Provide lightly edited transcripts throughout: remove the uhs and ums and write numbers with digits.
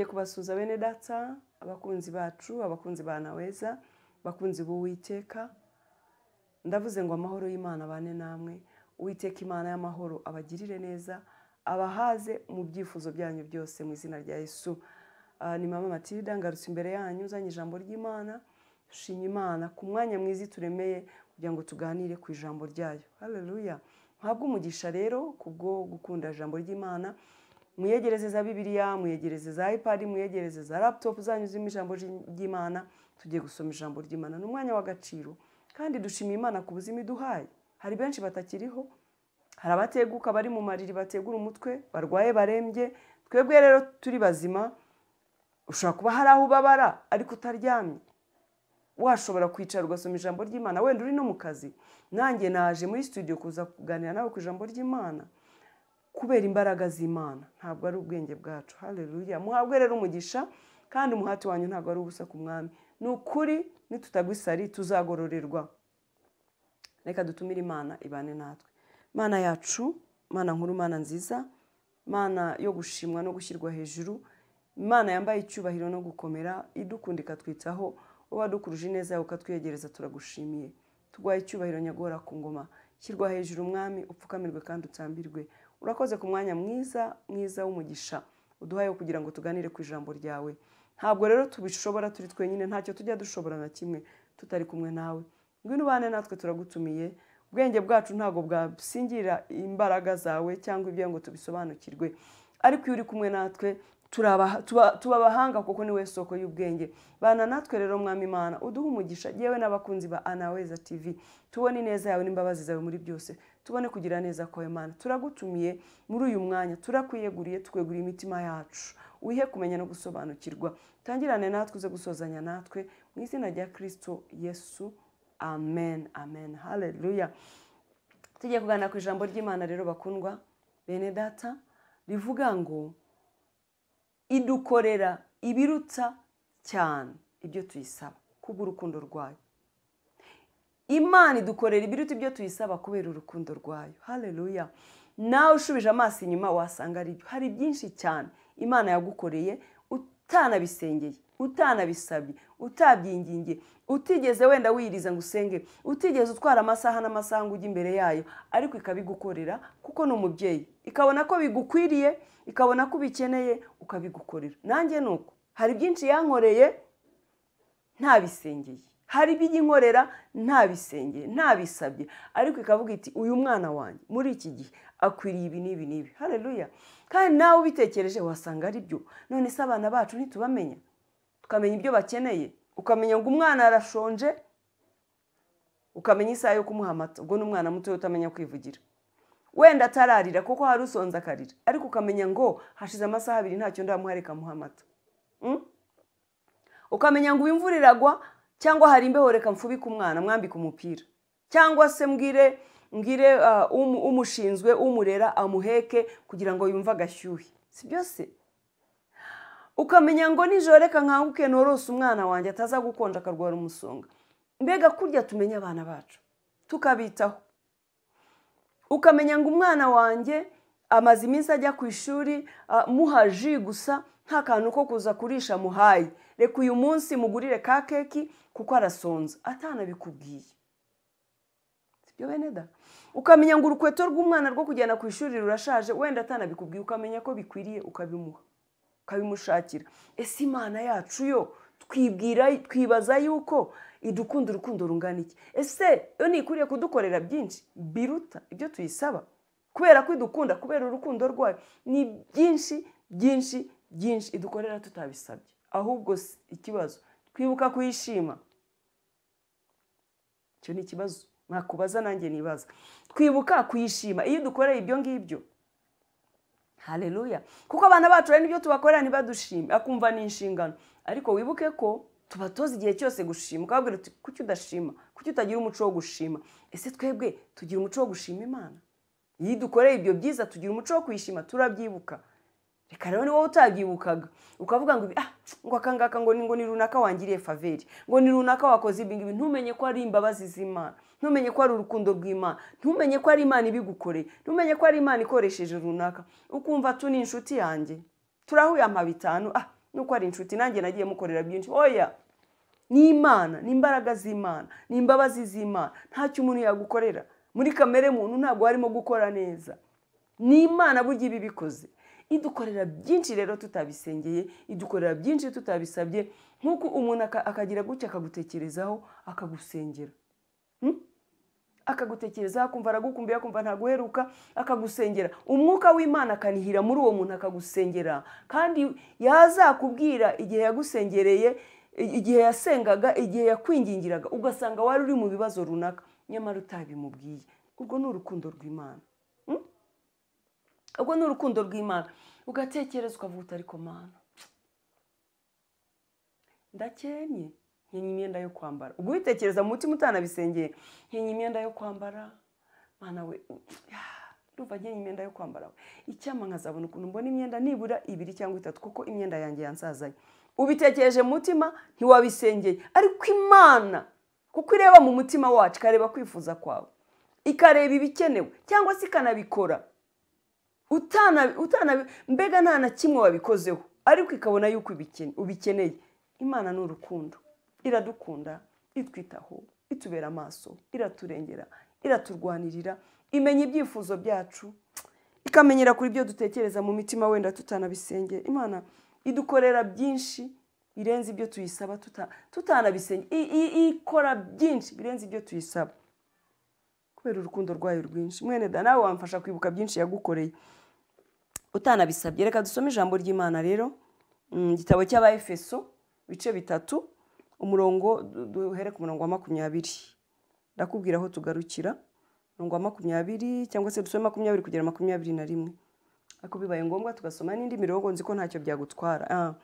nongeye kubasuza bene data, abakunzi bacu, abakunzi ba Naweza, abakunzi b'Uwiteka. Ndavuze ngo amahoro y'Imana bane namwe, Uwiteka Imana y'amahoro abagirire neza, abahaze mu byifuzo byanyu byose mu izina rya Yesu. Ni Mama Matilda ngarutse imbere yanyu uzanye ijambo ry'Imana. Shimye Imana ku mwanya mwiza turemeye kugira ngo tuganire ku ijambo ryayo. Haleluya. Ntabwo umugisha rero kubwo gukunda ijambo ry'Imana. Muyegereze za Bibiliya, muyegereze za iPad, muyegereze za laptop zanyu zirimo ijambo ry'Imana. Tugiye gusoma ijambo ry'Imana n'umwanya w'agaciro kandi dushimiye Imana ku buzima iduhaye. Hari benshi batakiriho, hari abateguka bari mu mariri bategura umutwe, barwaye barembye. Twebwe rero turi bazima, ushobora kuba hari aho ubabara ariko utaryamye. Washobora kwicara ugasoma ijambo ry'Imana wenda uri no mu kazi. Nanjye naje muri studio kuza kuganira nawe ku ijambo ry'Imana kubera imbaraga z'Imana, ntabwo ari ubwenge bwacu. Haleluya. Muhabwe rero umugisha kandi umuhati wanyu ntabwo ari ubusa ku mwami. Nukuri nitutagwa isari tuzagororerwa. Reka dutumire Imana ibane natwe. Mana yacu, Mana nkuru, Mana nziza, Mana yo gushimwa no gushyirwa hejuru, Imana yambaye icyubahiro no gukomera, idukundika twitaho, wadukuruje neza yawe ukatwiyegereza, turagushimiye. Tugwaye icyubahiro nyagora ku ngoma, shyirwa hejuru mwami, upfukamirwe kandi utambirwe. Urakoze ku mwanya mwiza w'umugisha uduhaye kugira ngo tuganire ku ijambo ryawe. Ntabwo rero tubishobora turi twenyine, ntacyo tujya dushobora na kimwe tutari kumwe nawe. Ngwino ubane natwe, turagutumiye. Ubwenge bwacu ntabwo bwasingira imbaraga zawe cyangwa ibyo ngo tubisobanukirwe, ariko iyo uri kumwe natwe tuba abahanga kuko ni we soko y'ubwenge. Bana natwe rero mwami Imana, uduhe umugisha yewe n'abakunzi ba Naweza TV. Tubone ineza yawe n'imbabazi zawe muri byose, tubone kugira neza kwawe Mana. Turagutumiye muri uyu mwanya, turakwiyeguriye, tukweguriye imitima yacu. Wihe kumenya no gusobanukirwa. Tangirane natwe uze gusozanya natwe mu izina rya Kristo Yesu. Amen, amen. Haleluya. Tugiye kuganira ku ijambo ry'Imana rero bakundwa bene data, rivuga ngo idukorera ibiruta cyane ibyo tuyisaba kubw'urukundo rwayo. Imana idukorera ibiruta ibyo tuyisaba kubera urukundo rwayo. Haleluya. Nawe ushubije amaso inyuma wasanga ari byo. Hari byinshi cyane Imana yagukoreye utanabisengeye, utanabisabye, utabyingingiye, utigeze wenda wiriza ngo usenge, utigeze utwara amasaha n'amasaha ngo ujye imbere yayo, ariko ikabigukorera kuko ni umubyeyi. Ikabona ko bigukwiriye, ikabona ko ubikeneye, ukabigukorera. Nanjye nuko hari byinshi yankoreye ntabisengeye, hari ibyo inkorera ntabisengeye, ntabisabye, ariko ikavuga iti uyu mwana wanjye muri iki gihe akwiriye ibi n'ibi n'ibi. Haleluya. Kandi nawe ubitekereje wasanga ari byo. None se abana bacu ntitubamenya, tukamenya ibyo bakeneye, ukamenya ngo umwana arashonje, ukamenya isaha yo kumuha amata. Ubwo n'umwana muto utamenya kwivugira, wenda atararira kuko hari usonza akarira, ariko ukamenya ngo hashize amasaha 2 ntacyo ndamuhareka muha amata. Ukamenya ngo imvura iragwa cyangwa hari imbeho, reka mfubike umwana mwambika umupira, cyangwa se mbwire umushinzwe umurera amuheke kugira ngo yumve agashyuhe. Si byose? Ukamenya ngo nijoro reka nkanguke norose umwana wanjye ataza gukonja akarwara umusonga. Mbega kurya tumenya abana bacu tukabitaho. Ukamenya ngo umwana wanjye amaze iminsi ajya ku ishuri muhaji gusa nta kantu ko kuza kurisha muhaye, reka uyu munsi mugurire ka keki kuko arasonza, atanabikubwiye. Sibyo bene da? Ukamenya ngo urukweto rw'umwana rwo kujyana ku ishuri rurashaje, wenda atanabikubwiye, ukamenya ko bikwiriye ukabimuha, ukabimushakira. Ese Imana yacu yo twibaza yuko idukunda urukundo rungana iki? Ese yo nikwiriye kudukorera byinshi biruta ibyo tuyisaba kubera ko idukunda, kubera urukundo rwayo? Ni byinshi byinshi byinshi idukorera tutabisabye. Ahubwo ikibazo twibuka kuyishima. Cyo ni ikibazo nakubaza nanjye nibaza. Twibuka kuyishima iyo dukoreye ibyo ngibyo. Haleluya. Kuko abana bacu rero nibyo tubakorera ntibadushime, akumva ni inshingano. Ariko wibuke ko tubatoza igihe cyose gushima. Ukabwira uti kuki udashima, kuki utagira umuco wo gushima? Ese twebwe tugira umuco wo gushima Imana? Iyo dukoreye ibyo byiza tugira umuco wo kuyishima, turabyibuka. Reka rero ni wowe utabyibukaga ukavuga ngo akangaka ngo ni runaka wangiriye faveri, ngo ni runaka wakoze ibi ngibi, ntumenye ko ari imbabazi z'Imana, ntumenye ko ari urukundo rw'Imana, ntumenye ko ari Imana ibigukoreye, ntumenye ko ari Imana ikoresheje runaka. Ukumva tu ni inshuti yanjye, turahuye ama 5, nuko ari inshuti nanjye nagiye mukorera byinshi. Oya, ni Imana, ni imbaraga z'Imana, ni imbabazi z'Imana. Ntacyo umuntu yagukorera muri kamere muntu, ntabwo harimo gukora neza. Ni Imana burya ibi bikoze, idukorera byinshi rero tutabisengeye, idukorera byinshi tutabisabye. Nk'uko umuntu akagira gutya akagutekerezaho akagusengera, akagutekerezaho akumva aragukumbuye, akumva ntaguheruka, akagusengera. Umwuka w'Imana akanihira muri uwo muntu akagusengera, kandi yazakubwira igihe yagusengereye, igihe yasengaga, igihe yakwingingiraga, ugasanga wari uri mu bibazo runaka nyamara utabimubwiye. Ubwo ni urukundo rw'Imana. Ubwo ni urukundo rw'Imana. Ugatekereza ukavuga ariko Mana, ndakenye, nkenye imyenda yo kwambara. Ubwo witekereza mu mutima utanabisengeye, nkenye imyenda yo kwambara. Mana we, ndumva nkenye imyenda yo kwambara. Icyama nkazabona ukuntu mbona imyenda nibura 2 cyangwa 3 kuko imyenda yanjye yansazanye. Ubitekereje mu mutima ntiwabisengeye, ariko Imana kuko ireba mu mutima wacu, ikareba kwifuza kwawe, ikareba ibikenewe cyangwa se ikanabikora mbega nta na kimwe wabikozeho, ariko ikabona yuko ubikeneye. Imana ni urukundo, iradukunda, itwitaho, itubera amaso, iraturengera, iraturwanirira, imenya ibyifuzo byacu, ikamenyera kuri ibyo dutekereza mu mitima wenda tutanabisengeye. Imana idukorera byinshi birenze ibyo tuyisaba tutanabisengeye, ikora byinshi birenze ibyo tuyisaba kubera urukundo rwayo rwinshi. Mwene da, nawe wamfasha kwibuka byinshi yagukoreye utanabisabye. Reka dusome ijambo ry'Imana rero, igitabo cy'Abaefeso bice 3, umurongo duhere ku murongo wa 20. Ndakubwira aho tugarukira, umurongo wa 20 cyangwa se dusome 20 kugera 21. Ariko bibaye ngombwa tugasoma n'indi mirongo, nzi ko ntacyo byagutwara.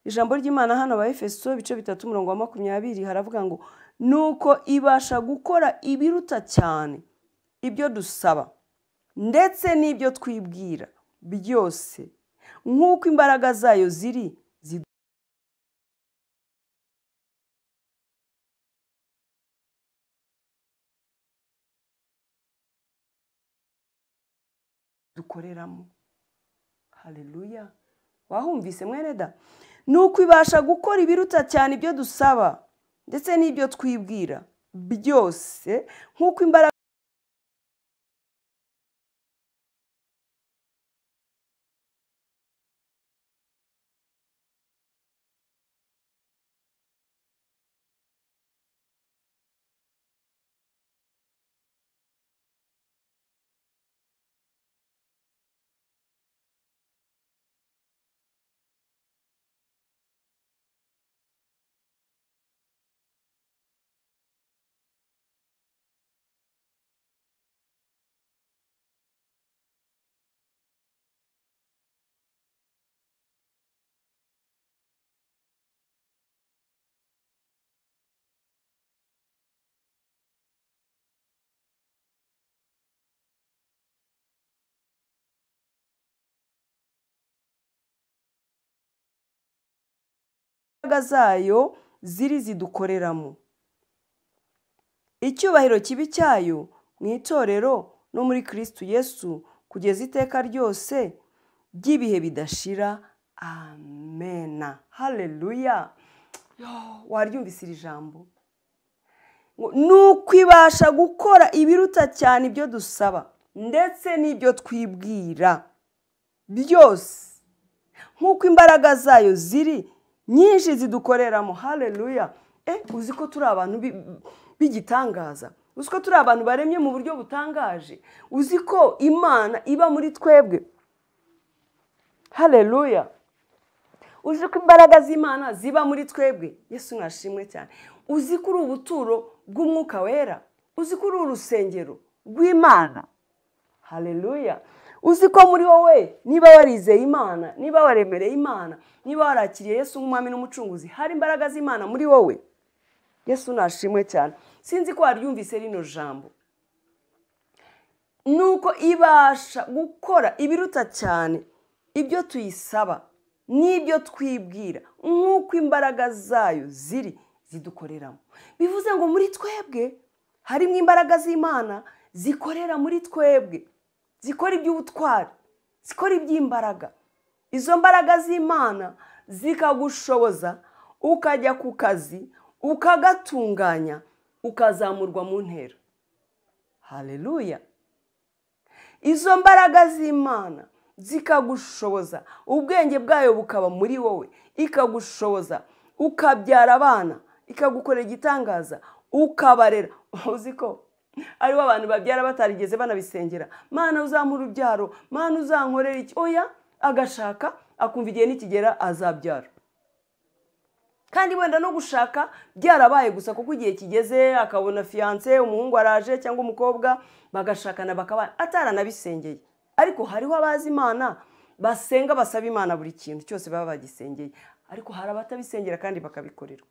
Ijambo ry'Imana hano Abaefeso bice 3 umurongo wa 20 haravuga ngo, nuko ibasha gukora ibiruta cyane ibyo dusaba ndetse n'ibyo twibwira byose, nk'uko imbaraga zayo ziri dukoreramo. Haleluya! Wahumvise mwene da? Nuko ibasha gukora ibiruta cyane ibyo dusaba ndetse n'ibyo twibwira byose, nk'uko imbaraga zayo ziri zidukoreramo. Icyubahiro kibi cyayo mu itorero no muri Kristo Yesu kugeza iteka ryose by'ibihe bidashira. Amena. Haleluya! Waryumvise iri jambo? Nuko ibasha gukora ibiruta cyane ibyo dusaba ndetse n'ibyo twibwira byose, nk'uko imbaraga zayo ziri nyinshi zidukoreramo. Haleluya! Uzi ko turi abantu b'igitangaza, uzi ko turi abantu baremye mu buryo butangaje, uzi ko Imana iba muri twebwe. Haleluya! Uzi ko imbaraga z'Imana ziba muri twebwe. Yesu nashimwe cyane. Uzi ko uri ubuturo bw'Umwuka Wera, uzi ko uri urusengero rw'Imana. Haleluya! Uzi ko muri wowe niba warizeye Imana, niba waremereye Imana, niba warakiriye Yesu nk'umwami n'umucunguzi, hari imbaraga z'Imana muri wowe. Yesu nashimwe cyane. Sinzi ko waryumvise rino jambo. Nuko ibasha gukora ibiruta cyane ibyo tuyisaba n'ibyo twibwira, nk'uko imbaraga zayo ziri zidukoreramo. Bivuze ngo muri twebwe harimo imbaraga z'Imana zikorera muri twebwe, zikora iby'ubutwari, zikora iby'imbaraga. Izo mbaraga z'Imana zikagushoboza ukajya ku kazi ukagatunganya ukazamurwa mu ntera. Haleluya. Izo mbaraga z'Imana zikagushoboza, ubwenge bwayo bukaba muri wowe, ikagushoboza ukabyara abana, ikagukorera igitangaza, ukabarera. Uzi ko ariho abantu babyara batarigeze banabisengera, Mana uzamura urubyaro, Mana uzankorera iki, oya agashaka akumva igihe nikigera azabyara. Kandi wenda no gushaka byarabaye gusa kuko igihe kigeze akabona fiance, umuhungu araje cyangwa umukobwa, bagashakana bakabana ataranabisengeye. Ariko hariho abazi Imana basenga basaba Imana buri kintu cyose baba bagisengeye, ariko hari abatabisengera kandi bakabikorerwa.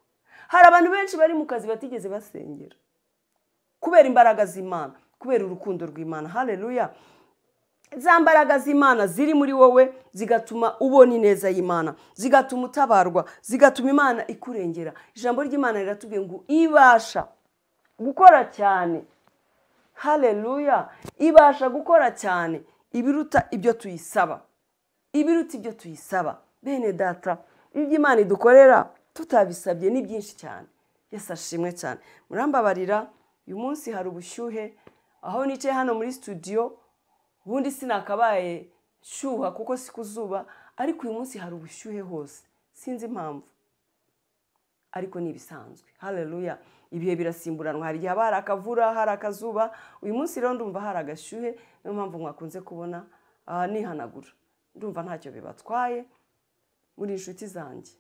Hari abantu benshi bari mu kazi batigeze basengera kubera imbaraga z'Imana, kubera urukundo rw'Imana. Haleluya. Za mbaraga z'Imana ziri muri wowe zigatuma ubona ineza y'Imana, zigatuma utabarwa, zigatuma Imana ikurengera. Ijambo ry'Imana riratubwiye ngo ibasha gukora cyane. Haleluya. Ibasha gukora cyane ibiruta ibyo tuyisaba, ibiruta ibyo tuyisaba. Bene data, ibyo Imana idukorera tutabisabye ni byinshi cyane. Yesu ashimwe cyane. Murambabarira, uyu munsi hari ubushyuhe aho nicaye hano muri studio. Ubundi sinakabaye shyuha kuko si kuzuba, ariko uyu munsi hari ubushyuhe hose, sinzi impamvu, ariko ni ibisanzwe. Haleluya. Ibihe birasimburanwa, hari igihe haba hari akavura, hari akazuba. Uyu munsi rero ndumva hari agashyuhe, niyo mpamvu mwakunze kubona nihanagura. Ndumva ntacyo bibatwaye, muri inshuti zanjye,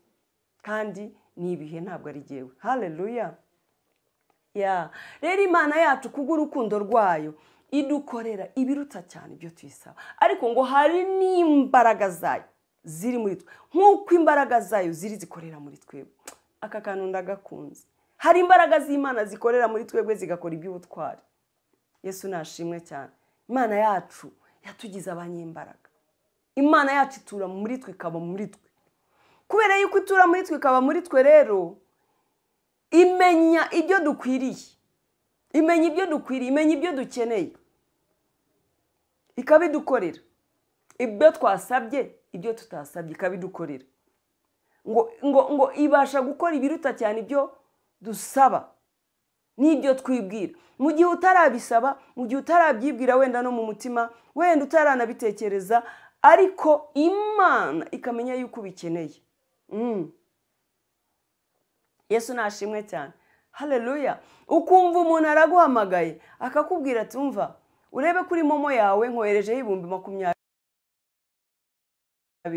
kandi ni ibihe ntabwo ari jyewe. Haleluya. Rero Imana yacu kubw'urukundo rwayo idukorera ibiruta cyane ibyo tuyisaba, ariko ngo hari n'imbaraga zayo ziri muri twe, nk'uko imbaraga zayo ziri zikorera muri twebwe. Aka kantu ndagakunze. Hari imbaraga z'Imana zikorera muri twebwe zigakora iby'ubutwari. Yesu nashimwe cyane. Imana yacu yatugize abanyembaraga. Imana yacu itura muri twe, ikaba muri twe. Kubera yuko itura muri twe, ikaba muri twe, rero imenya ibyo dukwiriye, imenya ibyo dukwiriye, imenya ibyo dukeneye, ikabidukorera. Ibyo twasabye, ibyo tutasabye ikabidukorera. Ngo ibasha gukora ibiruta cyane ibyo dusaba n'ibyo twibwira. Mu gihe utarabisaba, mu gihe utarabyibwira, wenda no mu mutima, wenda utaranabitekereza, ariko Imana ikamenya yuko ubikeneye. Yesu nashimwe cyane. Haleluya. Ukumva umuntu araguhamagaye akakubwira ati umva, urebe kuri momo yawe nkoherejeho 20,000,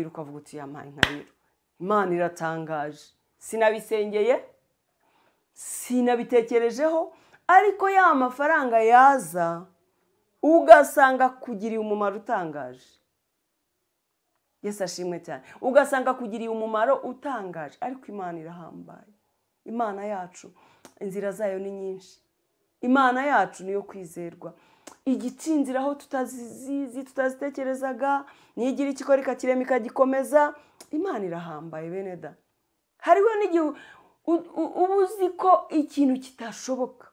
ukavuga uti yampaye nka rero. Imana iratangaje. Sinabisengeye, sinabitekerejeho, ariko ya mafaranga yaza ugasanga kugiriye umumaro utangaje. Yesu ashimwe cyane. Ugasanga kugiriye umumaro utangaje, ariko Imana irahambaye. Imana yacu inzira zayo ni nyinshi. Imana yacu niyo kwizerwa. Igitinzira aho tutazizi, tutazitekerezaga, nigira ikikora ikakirema ikagikomeza. Imana irahambaye bene da. Hariho n'igihe ubuzi ko ikintu kitashoboka,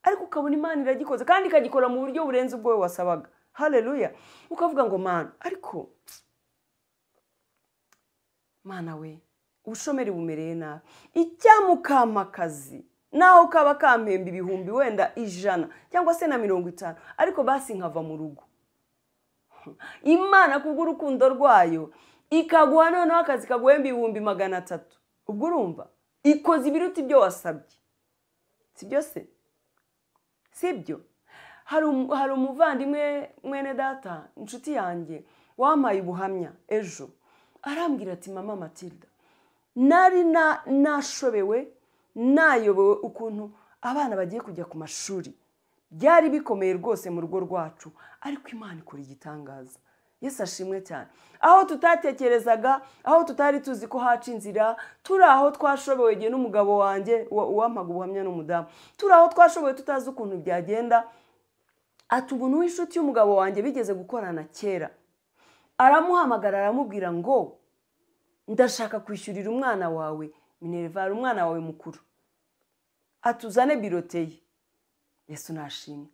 ariko ukabona Imana iragikoze kandi ikagikora mu buryo burenze ubwo wasabaga. Haleluya. Ukavuga ngo Mana, ariko Mana we, ubushomeri bumereye nabi. Icyamukamakazi naho kaba kampemba ibihumbi wenda 100 cyangwa se na 50, ariko basi nkava mu rugo. Imana kubw'urukundo rwayo ikaguha noneho akazi kaguhemba 300,000. Ubwo urumva ikoze ibiruta ibyo wasabye. Sibyo se? Sibyo? Hari umuvandimwe mwene data, inshuti yanjye, wampaye ubuhamya ejo. Arambwira ati Mama Matilda, nari nashobewe, nayobewe ukuntu abana bagiye kujya ku mashuri. Byari bikomeye rwose mu rugo rwacu, ariko Imana ikora igitangaza. Yesu ashimwe cyane. Aho tutatekerezaga, aho tutari tuzi ko haca inzira, turi aho twashobewe giye n'umugabo wanjye wampaga ubuhamya n'umudamu. Turi aho twashobewe tutazi ukuntu byagenda. Ati ubuntu w'inshuti y'umugabo wanjye bigeze gukorana kera. Aramuhamagara aramubwira ngo ndashaka kwishyurira umwana wawe Minerval, umwana wawe mukuru. Atuzane biroteye. Yesu nashimwe.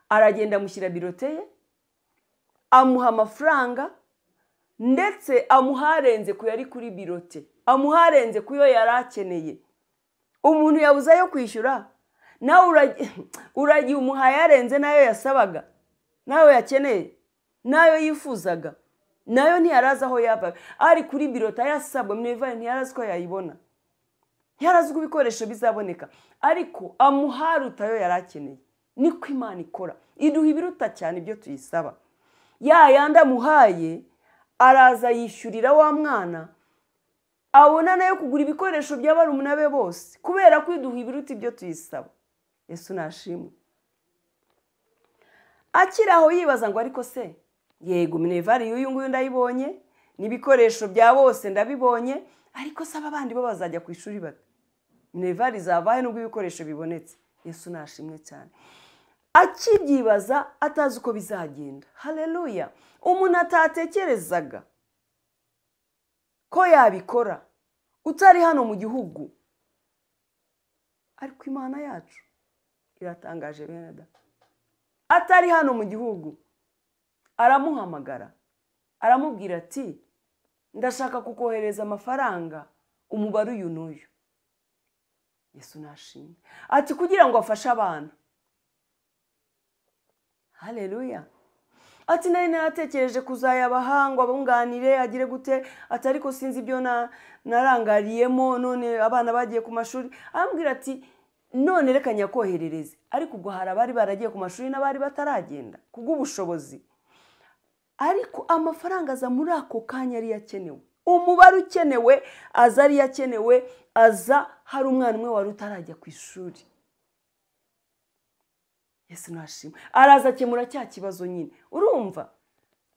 Aragenda amushyira biroteye, amuha amafaranga, ndetse amuharenze ku yari kuri birote, amuharenze ku yo yari akeneye. Umuntu yabuze ayo kwishyura, nawe uragiye umuhaye yarenze nayo yasabaga, nayo yakeneye, nayo yifuzaga, nayo ntiyarazi aho yava. Ari kuri birote yasabwa Minerval ntiyarazi ko yayibona, ntiyarazi ko ibikoresho bizaboneka, ariko amuharuta yo yari akeneye. Niko Imana ikora, iduha ibiruta cyane ibyo tuyisaba. Ya yandi amuhaye araza yishyurira wa mwana, abona nayo kugura ibikoresho by'abarumuna be bose, kubera ko iduha ibiruta ibyo tuyisaba. Yesu nashimwe. Akiraho yibaza ngo ariko se, yego Minerval y'uyu nguyu ndayibonye, n'ibikoresho bya bose ndabibonye, ariko saba abandi bo bazajya ku ishuri bate? Minerval izavahe nubwo ibikoresho bibonetse? Yesu nashimwe cyane. Akibyibaza atazi uko bizagenda. Haleluya. Umuntu atatekerezaga ko yabikora utari hano mu gihugu, ariko Imana yacu iratangaje bene da. Atari hano mu gihugu aramuhamagara, aramubwira ati ndashaka kukohereza amafaranga umubare uyu n'uyu. Yesu nashimwe. Ati kugira ngo afashe abana. Haleluya. Ati nari naratekereje kuzayabaha ngo abunganire agire gute, ati ariko sinzi ibyo narangariyemo, none abana bagiye ku mashuri. Arambwira ati none reka nyakoherereze, ariko ubwo hari abari baragiye ku mashuri n'abari bataragenda kubw'ubushobozi. Ariko amafaranga aza muri ako kanya ari yakenewe, umubare ukenewe aza ari yakenewe, aza hari umwana umwe wari utarajya ku ishuri. Yesu nashimwe. Araza akemura cya kibazo nyine. Urumva?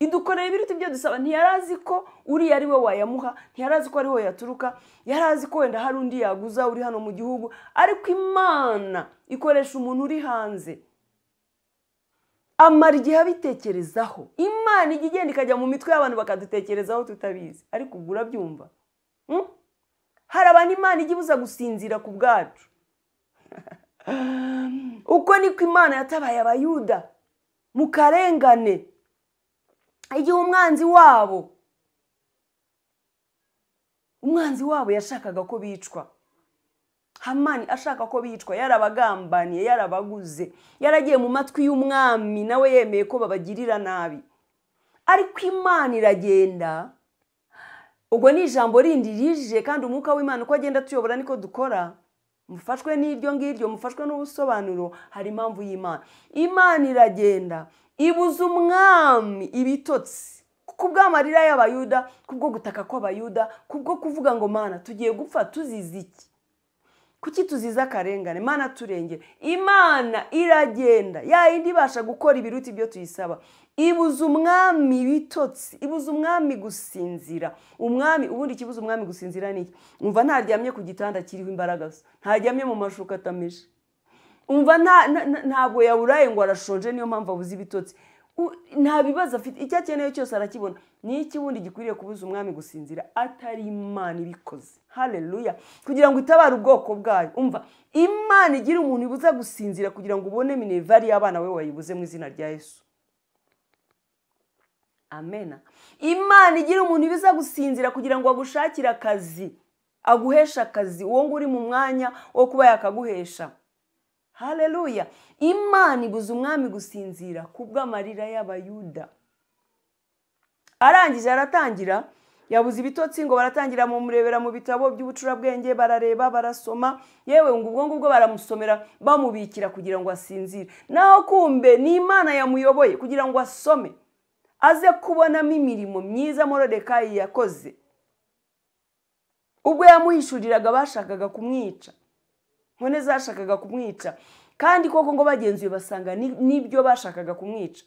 Idukorera ibiruta ibyo dusaba. Ntiyarazi ko uri ari we wayamuha, ntiyarazi ko ariho yaturuka, yarazi ko wenda hari undi yaguza uri hano mu gihugu, ariko Imana ikoresha umuntu uri hanze. Amara igihe abitekerezaho. Imana ijya igenda ikajya mu mitwe y'abantu bakadutekerezaho tutabizi, ariko ubwo urabyumva. Hari abantu Imana ijya ibuza gusinzira ku bwacu. Uko niko Imana yatabaye Abayuda mu karengane, igihe umwanzi wabo yashakaga ko bicwa. Hamani ashaka ko bicwa, yarabagambaniye, yarabaguze, yaragiye mu matwi y'umwami nawe yemeye ko babagirira nabi. Ariko Imana iragenda, ubwo ni ijambo rindi rije, kandi umwuka w'Imana uko agenda tuyobora niko dukora. Mufashwe n'iryo ngiryo, mufashwe n'ubusobanuro, hari impamvu y'Imana. Imana iragenda ibuza umwami ibitotsi kubw'amarira y'Abayuda, kubwo gutaka kw'Abayuda, kubwo kuvuga ngo Mana tugiye gupfa tuzize iki? Kuki tuziza akarengane? Mana turengere. Imana iragenda, ya yindi ibasha gukora ibiruta ibyo tuyisaba, ibuza umwami ibitotsi, ibuza umwami gusinzira. Umwami, ubundi kibuza umwami gusinzira ni iki? Umva ntaryamye ku gitanda kiriho imbaraga, ntaryamye mu mashuka atameshe, umva ntabwo yaburaye ngo arashonje niyo mpamvu abuze ibitotsi. Nta bibazo afite, icyo akeneye cyose arakibona. Ni iki wundi gikwiriye kubuza umwami gusinzira atari Imana ibikoze? Haleluya. Kugira ngo itabare ubwoko bwayo. Umva, Imana igira umuntu ibuza gusinzira kugira ngo ubone Minerval y'abana we wayibuze mu izina rya Yesu. Amena. Imana igira umuntu ibuza gusinzira kugira ngo agushakire akazi, aguhesha akazi, uwo ngo uri mu mwanya wo kuba yakaguhesha. Haleluya. Imana ibuza umwami gusinzira kubw'amarira y'Abayuda. Arangije aratangira, yabuze ibitotsi ngo baratangira mu murebera mu bitabo by'ubucurabwenge, barareba, barasoma, yewe ngo ubwo ngubwo baramusomera bamubikira kugira ngo asinzire. Naho kumbe ni Imana yamuyoboye kugira ngo asome, aze kubonamo imirimo myiza Moridekayi yakoze. Ubwo yamuhishuriraga bashakaga kumwica, nkone zashakaga kumwica, kandi koko ngo bagenzuye basanga nibyo bashakaga kumwica,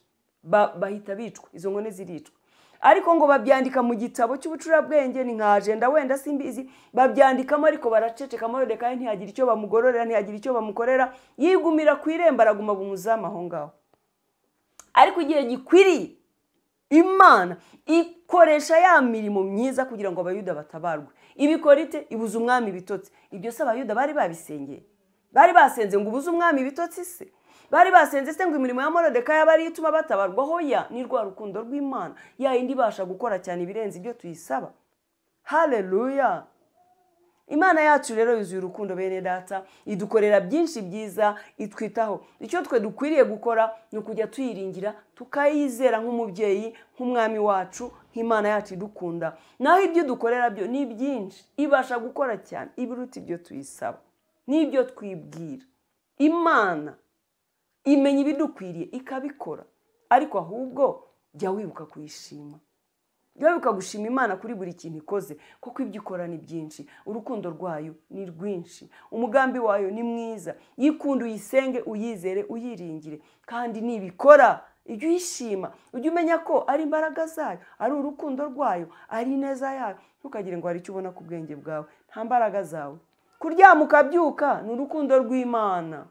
bahita bicwa, izo nkone ziricwa. Ariko ngo babyandika mu gitabo cy'ubucurabwenge, ni nka agenda wenda simbizi, babyandikamo ariko baraceceka. Moridekayi ntiyagira icyo bamugororera, ntiyagira icyo bamukorera, yigumira ku irembo, araguma bumuzamu aho ngaho. Ariko igihe gikwiriye Imana ikoresha ya mirimo myiza kugira ngo Abayuda batabarwe. Ibikora ite? Ibuza umwami ibitotsi. Ibyo se Abayuda bari babisengeye? Bari basenze ngo ubuze umwami ibitotsi se? bari basenze se ngo imirimo ya Moridekayi aba ariyo ituma batabarwa? Hoya, ni rwa rukundo rw'Imana ya yindi ibasha gukora cyane ibirenze ibyo tuyisaba. Haleluya. Imana yacu rero yuzuye urukundo bene data, idukorera byinshi byiza, itwitaho. Icyo twe dukwiriye gukora ni ukujya tuyiringira, tukayizera nk'umubyeyi, nk'umwami wacu, nk'Imana yacu idukunda. Naho ibyo dukorera byo ni byinshi, ibasha gukora cyane ibiruta ibyo tuyisaba n'ibyo twibwira. Imana imenya ibidukwiriye ikabikora, ariko ahubwo jya wibuka kuyishima. Jya wibuka gushima Imana kuri buri kintu ikoze, kuko ibyo ikora ni byinshi. Urukundo rwayo ni rwinshi, umugambi wayo ni mwiza. Yikunde, uyisenge, uyizere, uyiringire, kandi nibikora ujye uyishima. Ujye umenya ko ari imbaraga zayo, ari urukundo rwayo, ari ineza yayo. Ntukagire ngo hari icyo ubona ku bwenge bwawe, nta mbaraga zawe. Kuryama ukabyuka ni urukundo rw'Imana.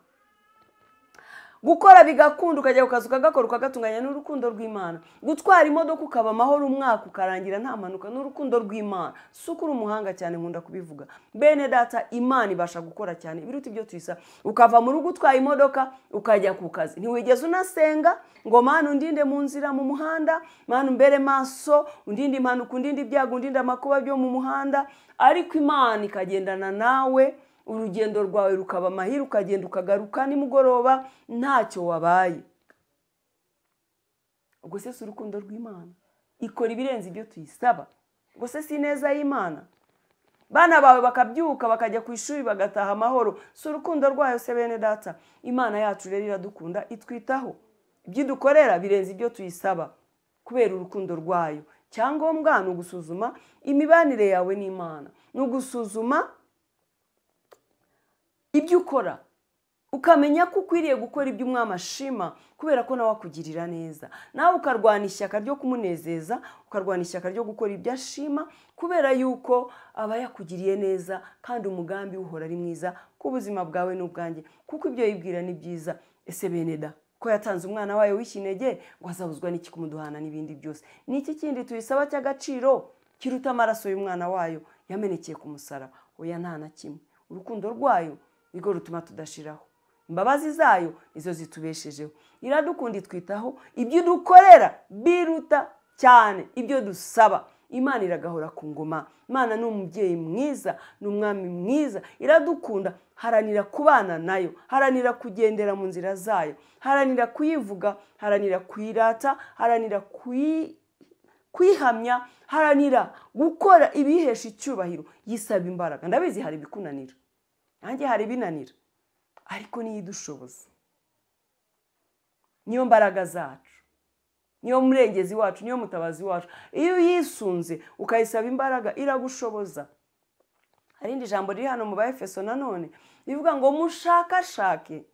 Gukora bigakunda ukajya ku kazi ukagakora ukagatunganya ni urukundo rw'Imana. Gutwara imodoka ukaba amahoro umwaka ukarangira nta mpanuka ni urukundo rw'Imana. Si uko uri umuhanga cyane, nkunda kubivuga. Bene data, Imana ibasha gukora cyane ibiruta ibyo tuyisaba. Ukava mu rugo utwaye imodoka ukajya ku kazi, ntiwigeze unasenga ngo Mana undinde mu nzira mu muhanda, Mana umbere maso, undinde impanuka, undinde ibyago, undinde amakuba byo mu muhanda. Ariko Imana ikagendana nawe, urugendo rwawe rukaba amahire, ukagenda ukagaruka nimugoroba ntacyo wabaye. Ubwo se si urukundo rw'Imana? Ikora ibirenze ibyo tuyisaba. Ubwo se si neza y'Imana? Bana bawe bakabyuka bakajya ku ishuri bagataha amahoro, si urukundo rwayo se bene data? Imana yacu rero iradukunda, itwitaho. Ibyo dukorera birenze ibyo tuyisaba kubera urukundo rwayo. Cyangombwa ni ugusuzuma imibanire yawe n'Imana, ni ugusuzuma ibyo ukora, ukamenya ko ukwiriye gukora ibyo Umwami ashima, kubera ko nawe akugirira neza. Nawe ukarwana ishyaka ryo kumunezeza, ukarwana ishyaka ryo gukora ibyo ashima, kubera yuko aba yakugiriye neza, kandi umugambi uhora ari mwiza ku buzima bwawe n'ubwanjye, kuko ibyo yibwira ni byiza. Ese bene da, ko yatanze umwana wayo w'ikinege ngo azabuzwa n'iki kumuduhana n'ibindi byose? Ni iki kindi tuyisaba cy'agaciro kiruta amaraso y'umwana wayo yamenekeye ku musaraba? Oya, nta na kimwe. Urukundo rwayo nirwo rutuma tudashiraho. Imbabazi zayo nizo zitubeshejeho. Iradukunda, itwitaho. Ibyo dukorera biruta cyane ibyo dusaba. Imana iragahora ku ngoma. Imana ni umubyeyi mwiza, ni umwami mwiza. Iradukunda. Haranira kubana nayo, haranira kugendera mu nzira zayo, haranira kuyivuga, haranira kuyirata, haranira kwihamya, haranira gukora ibihesha icyubahiro. Yisaba imbaraga. Ndabizi hari ibikunanira, nanjye hari ibinanira, ariko niyo idushoboza. Niyo mbaraga zacu, niyo murengezi wacu, niyo mutabazi wacu. Iyo yisunze ukayisaba imbaraga iragushoboza. Hari indi jambo riri hano mu Baefeso nanone rivuga ngo mushakashake.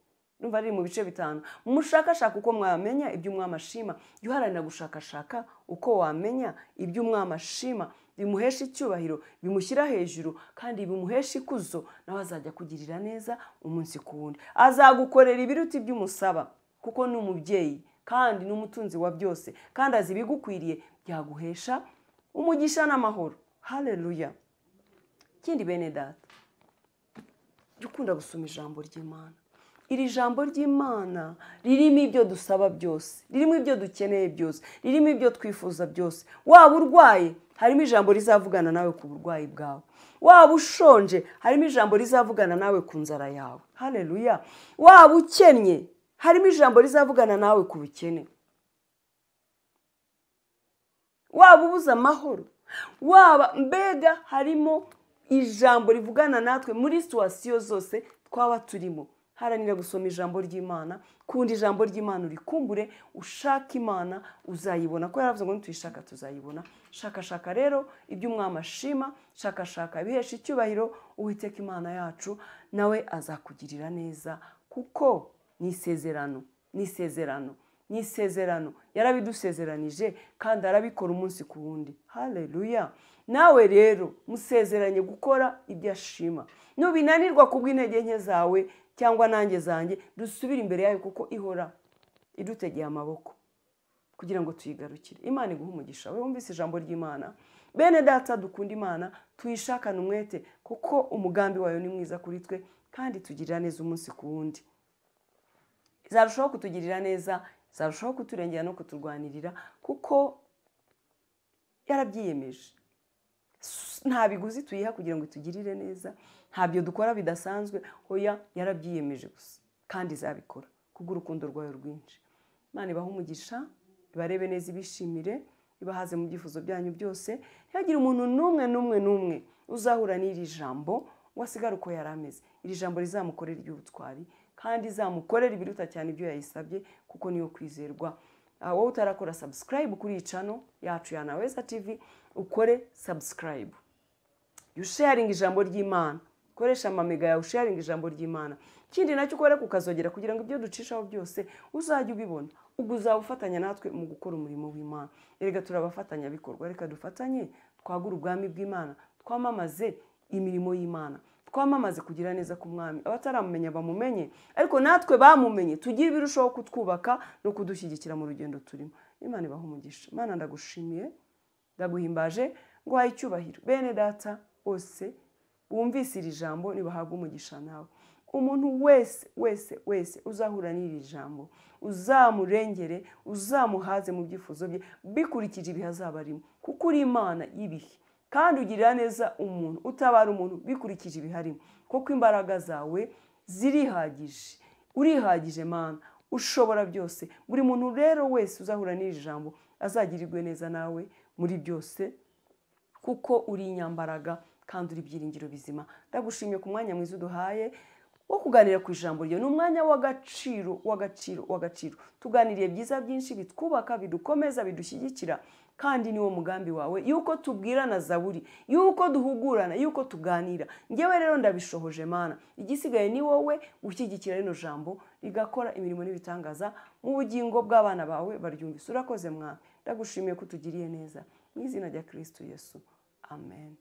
Numva riri mu bice 5. Mushakashaka uko mwamenya ibyo Umwami ashima. Jya uharanira gushakashaka uko wamenya ibyo Umwami ashima, bimuhesha icyubahiro, bimushyira hejuru, kandi bimuhesha ikuzo. Nawe azajya kugirira neza umunsi ku wundi. Azagukorera ibiruta ibyo umusaba, kuko ni umubyeyi kandi ni umutunzi wa byose, kandi azi ibigukwiriye byaguhesha umugisha n'amahoro. Haleluya. Kindi bene data, jya ukunda gusoma ijambo ry'Imana. Iri jambo ry'Imana ririmo ibyo dusaba byose, ririmo ibyo dukeneye byose, ririmo ibyo twifuza byose. Waba urwaye, harimo ijambo rizavugana nawe ku burwayi bwawe. Waba ushonje, harimo ijambo rizavugana nawe ku nzara yawe. Haleluya. Waba ukennye, harimo ijambo rizavugana nawe ku bukene. Waba ubuze amahoro, waba mbega harimo ijambo rivugana natwe muri situwasiyo zose twaba turimo. Haranira gusoma ijambo ry'Imana, kundi ijambo ry'Imana urikumbure, ushaka Imana uzayibona, ko yaravuze ngo nituyishaka tuzayibona. Shakashaka rero ibyo Umwami ashima, shakashaka ibihesha icyubahiro Uwiteka Imana yacu, nawe azakugirira neza, kuko ni isezerano, ni isezerano, ni isezerano. Yarabidusezeranije kandi arabikora umunsi ku wundi. Haleluya. Nawe rero musezeranye gukora ibyo ashima. Nubinanirwa kubw'intege nke zawe cyangwa nanjye zanjye, dusubire imbere yayo, kuko ihora idutegeye amaboko kugira ngo tuyigarukire. Imana iguhe umugisha. We wumvise ijambo ry'Imana, bene data, dukunda Imana, tuyishakane umwete, kuko umugambi wayo ni mwiza kuri twe, kandi tugirira neza umunsi ku wundi. izarushaho kutugirira neza, izarushaho kuturengera no kuturwanirira, kuko yarabyiyemeje. Nta biguzi tuyiha kugira ngo itugirire neza, ntabyo dukora bidasanzwe, hoya yarabyiyemeje gusa kandi izabikora kubw'urukundo rwayo rwinshi. Imana ibahe umugisha, ibarebe neza, ibishimire, ibahaze mu byifuzo byanyu byose. Ntihagire umuntu n'umwe uzahura n'iri jambo ngo asigare uko yari ameze. Iri jambo rizamukorera iry'ubutwari kandi izamukorera ibiruta cyane ibyo yayisabye, kuko niyo kwizerwa. Wowe utarakora subscribe kuri iyi channel yacu ya Naweza TV, ukore subscribe. Usharing ijambo ry'Imana, koresha amamega yawe usharing ijambo ry'Imana. Ikindi nacyo ukore kukazogera kugira ngo ibyo ducishaho byose uzajye ubibona. Ubwo uzabufatanya natwe mu gukora umurimo w'Imana. Erega turabafatanya bikorwa, reka dufatanye twagura ubwami bw'Imana, twamamaze imirimo y'Imana, twamamaze kugira neza k'umwami. Abataramumenya bamumenye, ariko natwe bamumenye, tugire ibirushaho kutwubaka no kudushyigikira mu rugendo turimo. Imana ibahe umugisha. Imana ndagushimiye, ndaguhimbaje, nguhaye icyubahiro. Bene data bose bumvise iri jambo nibahabwe umugisha nawe. Umuntu wese uzahura n'iri jambo, uzamurengere, uzamuhaze mu byifuzo bye bikurikije ibihe azaba arimo, kuko uri Imana y'ibihe kandi ugirira neza umuntu, utabara umuntu bikurikije ibihe arimo, kuko imbaraga zawe zirihagije. Urihagije Mana, ushobora byose. Buri muntu rero wese uzahura n'iri jambo azagirirwe neza nawe muri byose, kuko uri inyambaraga kandi uri ibyiringiro bizima. Ndagushimiye ku mwanya mwiza uduhaye wo kuganira ku ijambo ryo. Ni umwanya w'agaciro. Tuganiriye byiza byinshi bitwubaka, bidukomeza, bidushyigikira, kandi niwo mugambi wawe yuko tubwirana zaburi, yuko duhugurana, yuko tuganira. Ngewe rero ndabishohoje Mana, igisigaye ni wowe ushyigikira rino jambo rigakora imirimo n'ibitangaza mu bugingo bw'abana bawe baryumvise. Urakoze Mwami, ndagushimiye ko utugiriye neza, mu izina rya Kristo Yesu, amen.